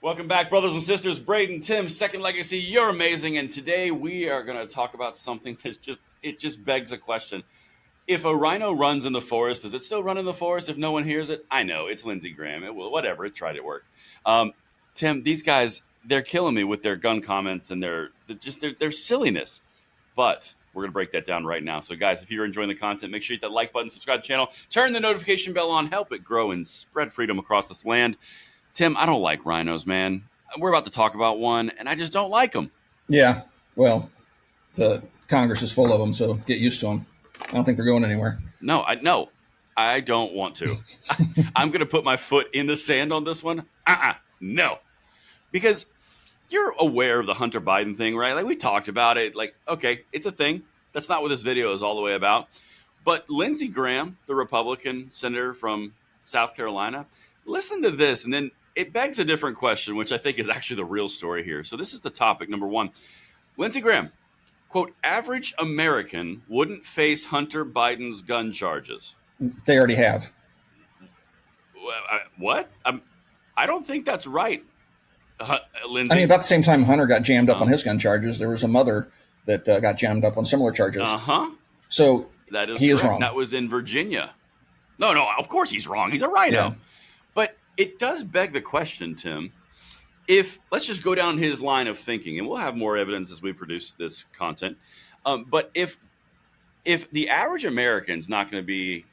Welcome back, brothers and sisters. Braden, Tim, Second Legacy, you're amazing. And today we are going to talk about something it just begs a question. If a rhino runs in the forest, does it still run in the forest if no one hears it? I know, it's Lindsey Graham. It will, whatever, it tried at work. Tim, these guys, they're killing me with their gun comments and their silliness. But we're going to break that down right now. So, guys, if you're enjoying the content, make sure you hit that like button, subscribe to the channel, turn the notification bell on, help it grow and spread freedom across this land. Tim, I don't like rhinos, man. We're about to talk about one, and I just don't like them. Yeah, well, the Congress is full of them, so get used to them. I don't think they're going anywhere. No, I don't want to. I'm going to put my foot in the sand on this one. No. Because you're aware of the Hunter Biden thing, right? Like, we talked about it. Like, okay, it's a thing. That's not what this video is all the way about. But Lindsey Graham, the Republican senator from South Carolina, listen to this, and then it begs a different question, which I think is actually the real story here. So this is the topic, number one. Lindsey Graham, quote, average American wouldn't face Hunter Biden's gun charges. They already have. What? I don't think that's right, Lindsey. I mean, about the same time Hunter got jammed up on his gun charges, there was a mother that got jammed up on similar charges. So that is he correct. Is wrong. That was in Virginia. No, of course he's wrong. He's a rhino. Yeah. But it does beg the question, Tim, if let's just go down his line of thinking, and we'll have more evidence as we produce this content. But if the average American's not going to be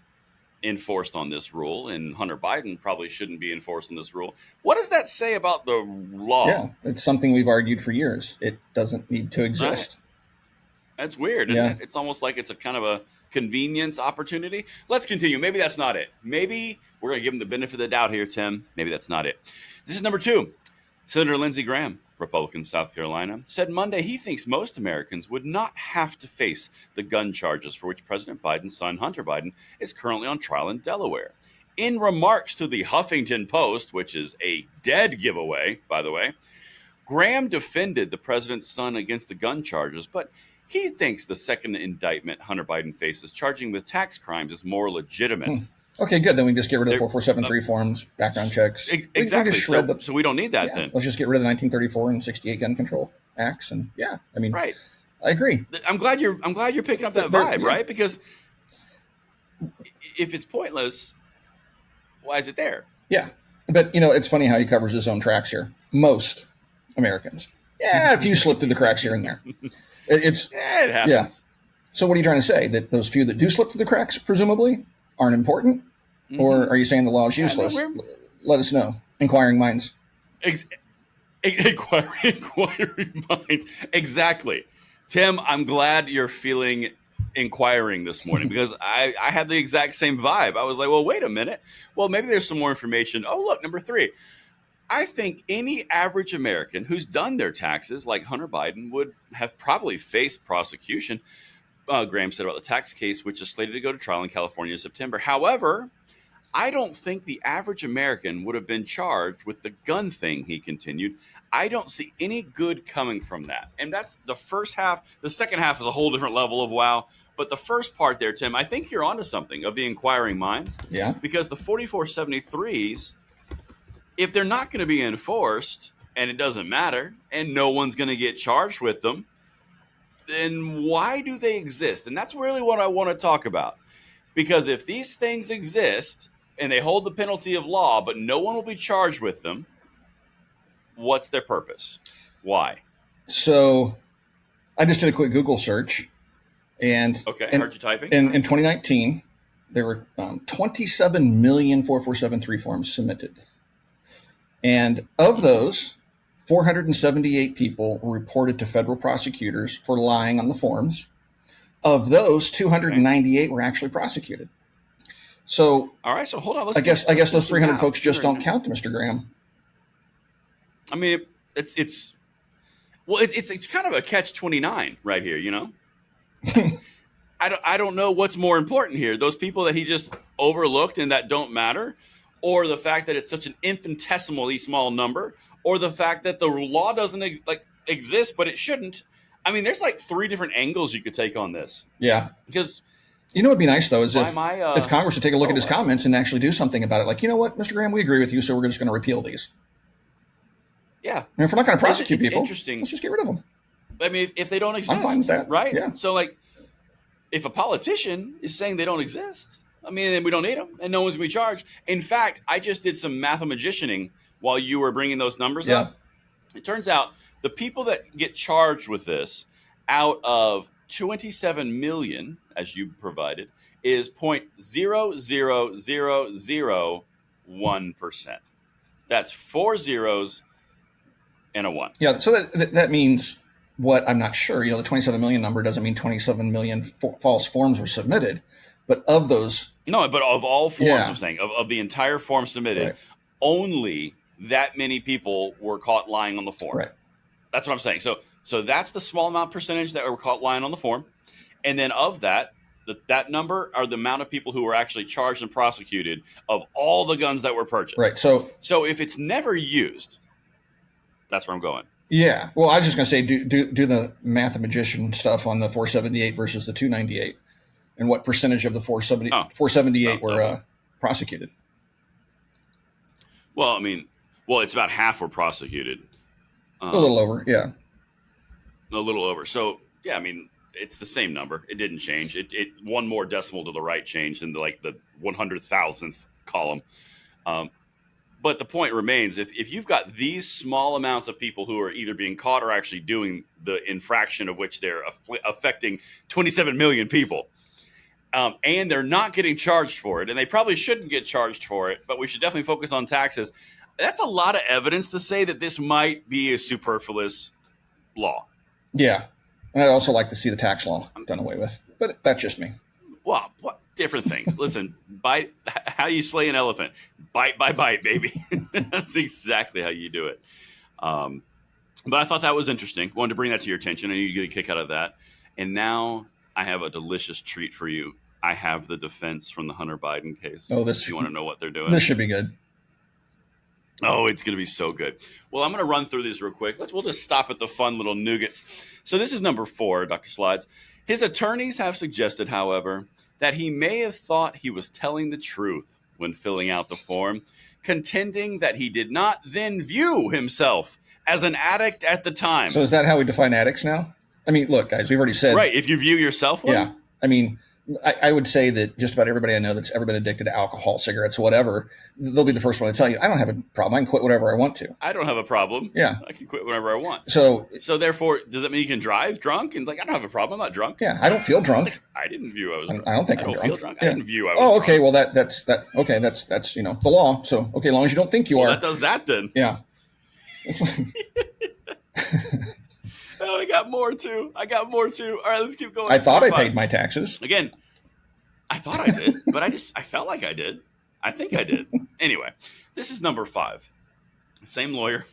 enforced on this rule, and Hunter Biden probably shouldn't be enforced on this rule, what does that say about the law? Yeah, it's something we've argued for years. It doesn't need to exist. Right. That's weird. Yeah. It's almost like it's a kind of a convenience opportunity. Let's continue. Maybe that's not it. Maybe we're going to give him the benefit of the doubt here, Tim. Maybe that's not it. This is number two. Senator Lindsey Graham, Republican, South Carolina, said Monday he thinks most Americans would not have to face the gun charges for which President Biden's son, Hunter Biden, is currently on trial in Delaware. In remarks to the Huffington Post, which is a dead giveaway, by the way, Graham defended the president's son against the gun charges, but he thinks the second indictment Hunter Biden faces, charging with tax crimes, is more legitimate. Okay, good. Then we can just get rid of the 4473 forms, background checks. Exactly. So we don't need that then. Let's just get rid of the 1934 and 68 gun control acts. And right. I agree. I'm glad you're picking up that vibe, right? Because if it's pointless, why is it there? Yeah. But, it's funny how he covers his own tracks here. Most Americans. Yeah, a few slip through the cracks here and there. It happens. Yeah. So what are you trying to say? That those few that do slip through the cracks, presumably, aren't important? Mm-hmm. Or are you saying the law is useless? Let us know. Inquiring minds. Inquiring minds. Exactly. Tim, I'm glad you're feeling inquiring this morning because I had the exact same vibe. I was like, well, wait a minute. Well, maybe there's some more information. Oh, look, number three. I think any average American who's done their taxes, like Hunter Biden, would have probably faced prosecution. Graham said about the tax case, which is slated to go to trial in California in September. However, I don't think the average American would have been charged with the gun thing, he continued. I don't see any good coming from that. And that's the first half. The second half is a whole different level of wow. But the first part there, Tim, I think you're onto something of the inquiring minds. Yeah. Because the 4473s, if they're not going to be enforced and it doesn't matter and no one's going to get charged with them, then why do they exist? And that's really what I want to talk about. Because if these things exist and they hold the penalty of law, but no one will be charged with them, what's their purpose? Why? So I just did a quick Google search. And I heard you typing. In 2019, there were 27 million 4473 forms submitted. And of those, 478 people were reported to federal prosecutors for lying on the forms. Of those, 298 were actually prosecuted. So, all right. So hold on. I guess those 300 folks just don't count, Mr. Graham. I mean, it's kind of a catch-29 right here, I don't know what's more important here. Those people that he just overlooked and that don't matter, or the fact that it's such an infinitesimally small number, or the fact that the law doesn't exist, but it shouldn't. I mean, there's like three different angles you could take on this. Yeah. Because what'd be nice, though, is if Congress would take a look at his comments and actually do something about it. Like, you know what, Mr. Graham, we agree with you, so we're just going to repeal these. Yeah. And if we're not going to prosecute It's people, interesting. let's just get rid of them. I mean, if they don't exist, I'm fine with that. right? Yeah. So, like, if a politician is saying they don't exist, I mean, then we don't need them, and no one's going to be charged. In fact, I just did some mathemagicianing while you were bringing those numbers up. It turns out the people that get charged with this out of 27 million, as you provided, is 0.00001%. That's 4 zeros and a 1. Yeah. So that means what? I'm not sure. The 27 million number doesn't mean 27 million false forms were submitted, but of those. No, but of all forms, I'm saying, of the entire form submitted, only that many people were caught lying on the form. Right. That's what I'm saying. So that's the small amount percentage that were caught lying on the form. And then of that, that number are the amount of people who were actually charged and prosecuted of all the guns that were purchased. Right. So if it's never used, that's where I'm going. Yeah. Well, I was just going to say, do the mathematician stuff on the 478 versus the 298, and what percentage of the 478 were prosecuted. Well, I mean, it's about half were prosecuted. A little over, yeah. A little over. So, yeah, I mean, it's the same number. It didn't change. It one more decimal to the right changed in the 100,000th column. But the point remains, if you've got these small amounts of people who are either being caught or actually doing the infraction of which they're affecting 27 million people, and they're not getting charged for it, and they probably shouldn't get charged for it, but we should definitely focus on taxes. That's a lot of evidence to say that this might be a superfluous law. Yeah. And I'd also like to see the tax law done away with, but that's just me. Well, what different things? Listen, bite. How do you slay an elephant? Bite by bite, baby. That's exactly how you do it. But I thought that was interesting. Wanted to bring that to your attention, and you get a kick out of that. And now I have a delicious treat for you. I have the defense from the Hunter Biden case. Oh, you want to know what they're doing? This should be good. Oh, it's going to be so good. Well, I'm going to run through these real quick. We'll just stop at the fun little nougats. So this is number 4, Dr. Slides. His attorneys have suggested, however, that he may have thought he was telling the truth when filling out the form, contending that he did not then view himself as an addict at the time. So is that how we define addicts now? I mean, look, guys, we've already said. Right, if you view yourself one? Yeah. I mean, I would say that just about everybody I know that's ever been addicted to alcohol, cigarettes, whatever, they'll be the first one to tell you, I don't have a problem. I can quit whatever I want to. I don't have a problem. Yeah. I can quit whenever I want. So therefore, does that mean you can drive drunk? And I don't have a problem. I'm not drunk. Yeah, I don't feel drunk. I didn't view I was drunk. I don't think I I'm don't drunk. feel drunk. Yeah. I didn't view I was drunk. Okay, well that's the law. So okay, as long as you don't think you are. That does that then. Yeah. Oh, I got more too. All right, let's keep going. I thought I paid my taxes. Again, I thought I did, but I felt like I did. I think I did. Anyway, this is number 5. Same lawyer.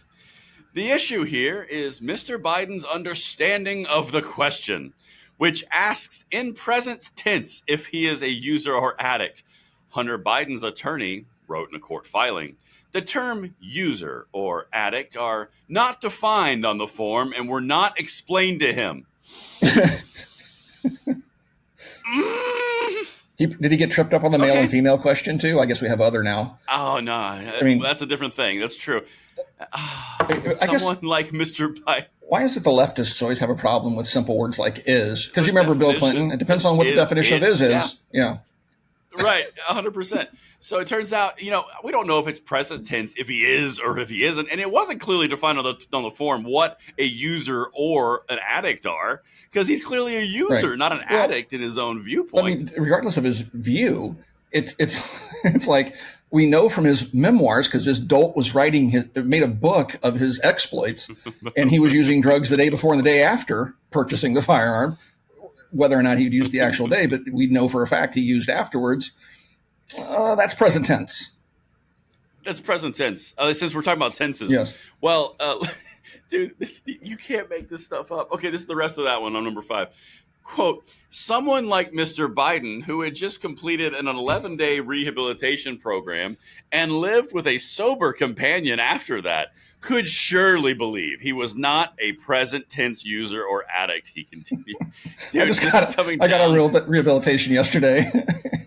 The issue here is Mr. Biden's understanding of the question, which asks in present tense if he is a user or addict. Hunter Biden's attorney wrote in a court filing, the term user or addict are not defined on the form and were not explained to him. Did he get tripped up on the male and female question too? I guess we have other now. Oh, no. I mean, that's a different thing. That's true. Someone like Mr. Biden. Why is it the leftists always have a problem with simple words like is? Because you remember Bill Clinton. It depends on what the definition of is. Yeah. Right, 100%. So it turns out, we don't know if it's present tense, if he is or if he isn't. And it wasn't clearly defined on the form what a user or an addict are, because he's clearly a user, not an addict in his own viewpoint. I mean, regardless of his view, it's it's like we know from his memoirs, because this dolt was made a book of his exploits, and he was using drugs the day before and the day after purchasing the firearm. Whether or not he'd used the actual day, but we know for a fact he used afterwards. That's present tense. That's present tense. Since we're talking about tenses. Yes. Well, dude, you can't make this stuff up. Okay, this is the rest of that one on number 5. Quote, someone like Mr. Biden, who had just completed an 11-day rehabilitation program and lived with a sober companion after that, could surely believe he was not a present tense user or addict. He continued. Dude, I got a rehabilitation yesterday.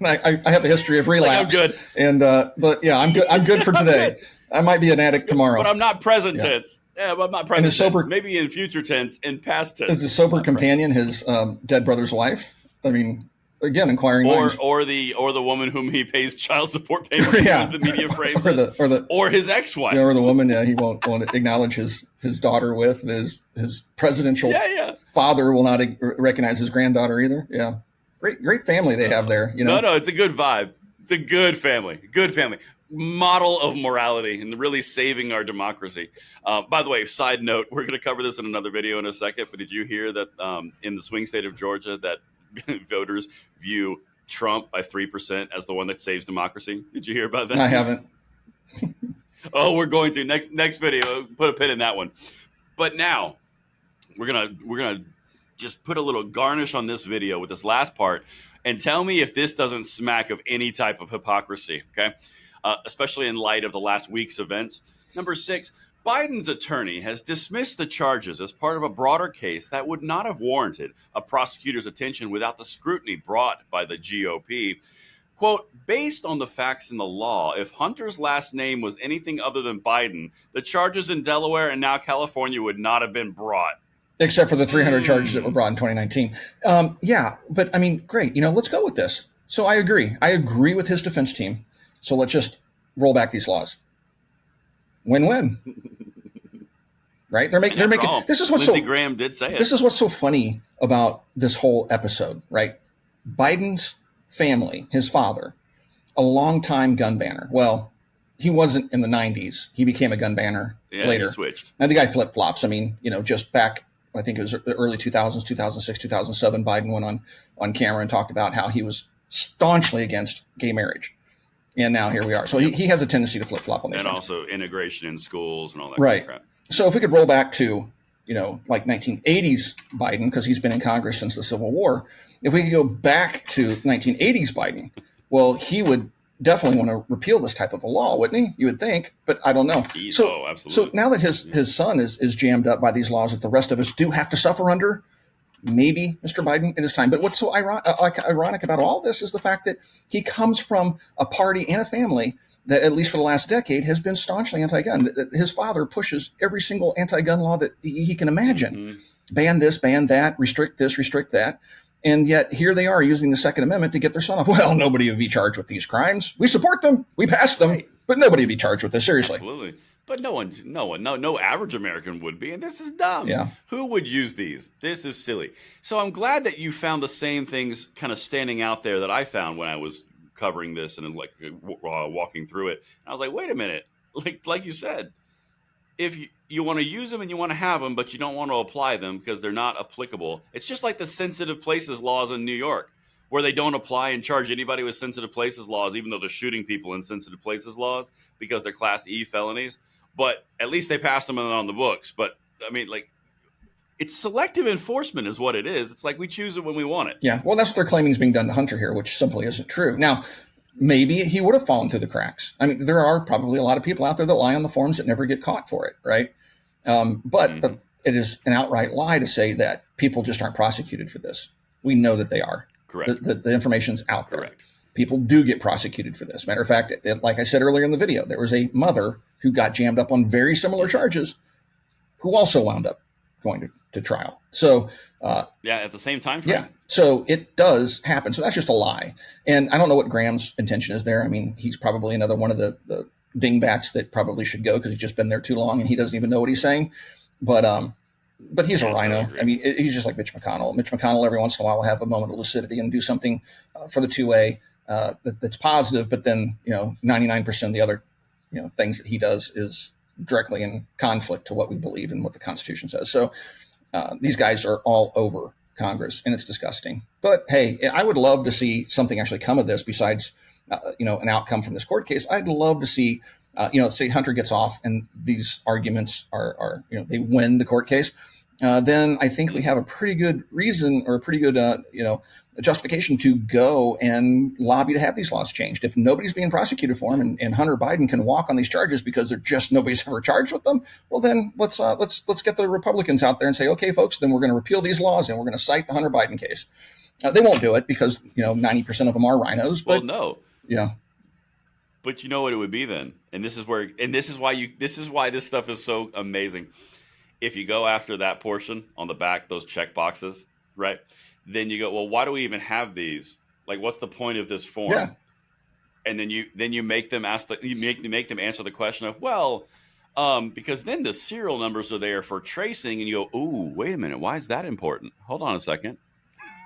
I have a history of relapse. Like, I'm good. And but yeah, I'm good. I'm good for today. I might be an addict tomorrow. But I'm not present tense. Yeah, but I'm not present tense. Maybe in future tense, in past tense. Is the sober companion his dead brother's wife? I mean, again, inquiring minds. Or the woman whom he pays child support payments to as the media frames or his ex-wife. Or the woman he won't acknowledge his daughter with. His presidential father will not recognize his granddaughter either. Yeah. Great family they have there. You know? No, it's a good vibe. It's a good family. Good family. Model of morality and really saving our democracy. By the way, side note, we're going to cover this in another video in a second, but did you hear that in the swing state of Georgia that voters view Trump by 3% as the one that saves democracy? Did you hear about that? I haven't. Oh, we're going to. Next video, put a pin in that one. But now we're gonna just put a little garnish on this video with this last part and tell me if this doesn't smack of any type of hypocrisy, okay? Especially in light of the last week's events. Number 6, Biden's attorney has dismissed the charges as part of a broader case that would not have warranted a prosecutor's attention without the scrutiny brought by the GOP. Quote, based on the facts in the law, if Hunter's last name was anything other than Biden, the charges in Delaware and now California would not have been brought. Except for the 300 charges that were brought in 2019. Yeah, but I mean, great. Let's go with this. So I agree. I agree with his defense team. So let's just roll back these laws. Win-win. Right? They're making. This is what's Lindsey Graham did say it. This is what's so funny about this whole episode, right? Biden's family, his father, a longtime gun banner. Well, he wasn't in the 90s. He became a gun banner later. He switched. And the guy flip-flops. I mean, just back, I think it was the early 2000s, 2006, 2007, Biden went on camera and talked about how he was staunchly against gay marriage. And now here we are. So he has a tendency to flip-flop on these things. And also integration in schools and all that right. kind of crap. So if we could roll back to, like 1980s Biden, because he's been in Congress since the Civil War, if we could go back to 1980s Biden, well, he would definitely want to repeal this type of a law, wouldn't he? You would think, but I don't know. Absolutely. So now that his son is jammed up by these laws that the rest of us do have to suffer under, maybe Mr. Biden in his time. But what's so ironic about all this is the fact that he comes from a party and a family that, at least for the last decade, has been staunchly anti-gun. His father pushes every single anti-gun law that he can imagine. Mm-hmm. Ban this, ban that, restrict this, restrict that. And yet here they are using the Second Amendment to get their son off. Well, nobody would be charged with these crimes. We support them. We passed them. Right. But nobody would be charged with this. Seriously. Absolutely. But no average American would be. And this is dumb. Yeah. Who would use these? This is silly. So I'm glad that you found the same things kind of standing out there that I found when I was covering this and walking through it. And I was like, wait a minute. Like you said, if you want to use them and you want to have them, but you don't want to apply them because they're not applicable. It's just like the sensitive places laws in New York, where they don't apply and charge anybody with sensitive places laws, even though they're shooting people in sensitive places laws because they're Class E felonies. But at least they passed them on the books. But I mean, it's selective enforcement is what it is. It's like we choose it when we want it. Yeah. Well, that's what they're claiming is being done to Hunter here, which simply isn't true. Now, maybe he would have fallen through the cracks. I mean, there are probably a lot of people out there that lie on the forms that never get caught for it, right? But it is an outright lie to say that people just aren't prosecuted for this. We know that they are. Correct. The information's out there. Correct. People do get prosecuted for this. Matter of fact, like I said earlier in the video, there was a mother who got jammed up on very similar charges who also wound up going to trial. So at the same time frame. Yeah. So it does happen. So that's just a lie. And I don't know what Graham's intention is there. I mean, he's probably another one of the dingbats that probably should go because he's just been there too long and he doesn't even know what he's saying. But he's a RINO. I mean, he's just like Mitch McConnell. Mitch McConnell every once in a while will have a moment of lucidity and do something for the two-way that's positive. But then, 99% of the other, things that he does is directly in conflict to what we believe and what the Constitution says. So these guys are all over Congress, and it's disgusting. But hey, I would love to see something actually come of this besides, an outcome from this court case. I'd love to see, say Hunter gets off and these arguments are they win the court case. then I think we have a pretty good reason or a pretty good, justification to go and lobby to have these laws changed. If nobody's being prosecuted for them and Hunter Biden can walk on these charges because they're just nobody's ever charged with them, well then let's get the Republicans out there and say, okay, folks, then we're going to repeal these laws and we're going to cite the Hunter Biden case. They won't do it because 90% of them are RINOs. But well, no. Yeah. But you know what it would be then, and this is why this stuff is so amazing. If you go after that portion on the back, those check boxes, right? Then you go, well, why do we even have these? Like, what's the point of this form? Yeah. And then you make them make them answer the question of, well, because then the serial numbers are there for tracing, and you go, ooh, wait a minute, why is that important? Hold on a second.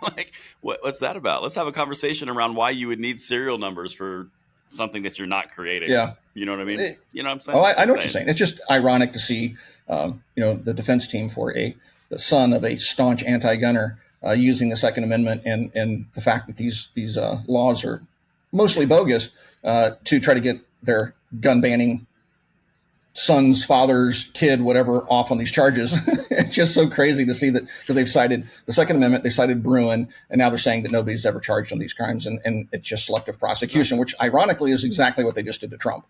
Like, what's that about? Let's have a conversation around why you would need serial numbers for something that you're not creating. Yeah. You know what I mean? You know what I'm saying? Oh, I know what you're saying. It's just ironic to see, the defense team for the son of a staunch anti-gunner using the Second Amendment and the fact that these laws are mostly bogus to try to get their gun banning son's father's kid, whatever, off on these charges. It's just so crazy to see that, because they've cited the Second Amendment, they cited Bruin, and now they're saying that nobody's ever charged on these crimes, and it's just selective prosecution, which ironically is exactly what they just did to Trump.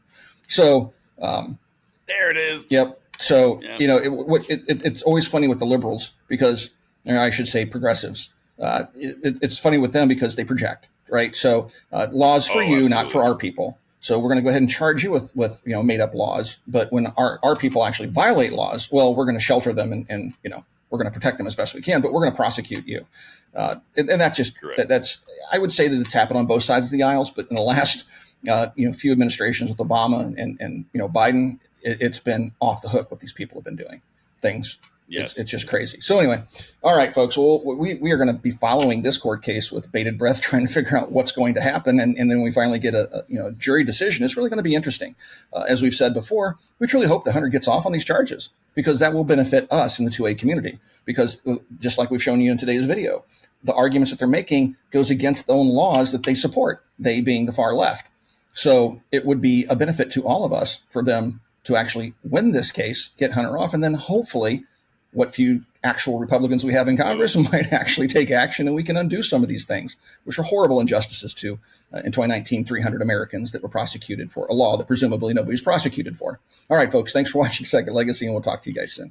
So there it is. Yep. So it's always funny with the liberals because, or I should say progressives. It's funny with them because they project, right? So laws for you, not for our people. So we're going to go ahead and charge you with made up laws. But when our people actually violate laws, well, we're going to shelter them and we're going to protect them as best we can, but we're going to prosecute you. And that's just that's I would say that it's happened on both sides of the aisles. But in the last few administrations with Obama and Biden, it's been off the hook what these people have been doing. Things. Yes. It's just crazy. So anyway, all right, folks. Well, we are going to be following this court case with bated breath, trying to figure out what's going to happen, and then we finally get a jury decision. It's really going to be interesting. As we've said before, we truly hope that Hunter gets off on these charges because that will benefit us in the 2A community. Because just like we've shown you in today's video, the arguments that they're making goes against the own laws that they support. They being the far left. So it would be a benefit to all of us for them to actually win this case, get Hunter off, and then hopefully what few actual Republicans we have in Congress might actually take action, and we can undo some of these things, which are horrible injustices to, in 2019, 300 Americans that were prosecuted for a law that presumably nobody's prosecuted for. All right, folks, thanks for watching Second Legacy, and we'll talk to you guys soon.